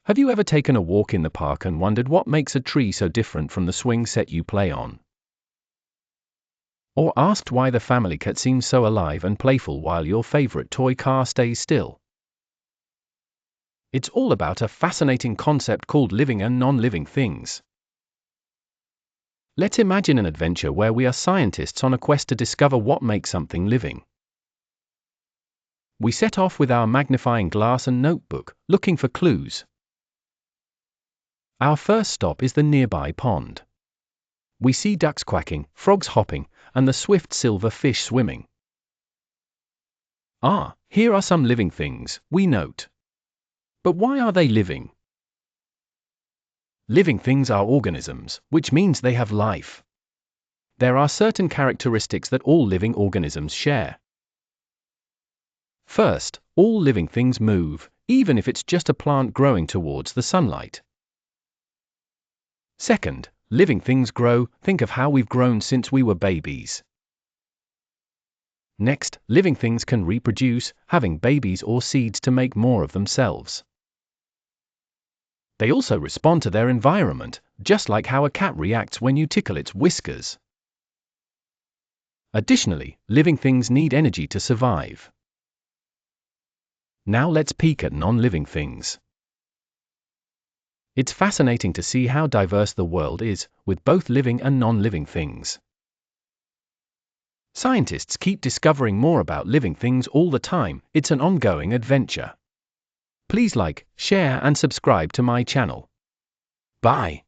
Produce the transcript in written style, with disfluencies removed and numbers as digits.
Have you ever taken a walk in the park and wondered what makes a tree so different from the swing set you play on? Or asked why the family cat seems so alive and playful while your favorite toy car stays still? It's all about a fascinating concept called living and non-living things. Let's imagine an adventure where we are scientists on a quest to discover what makes something living. We set off with our magnifying glass and notebook, looking for clues. Our first stop is the nearby pond. We see ducks quacking, frogs hopping, and the swift silver fish swimming. Ah, here are some living things, we note. But why are they living? Living things are organisms, which means they have life. There are certain characteristics that all living organisms share. First, all living things move, even if it's just a plant growing towards the sunlight. Second, living things grow. Think of how we've grown since we were babies. Next, living things can reproduce, having babies or seeds to make more of themselves. They also respond to their environment, just like how a cat reacts when you tickle its whiskers. Additionally, living things need energy to survive. Now let's peek at non-living things. It's fascinating to see how diverse the world is, with both living and non-living things. Scientists keep discovering more about living things all the time. It's an ongoing adventure. Please like, share and subscribe to my channel. Bye.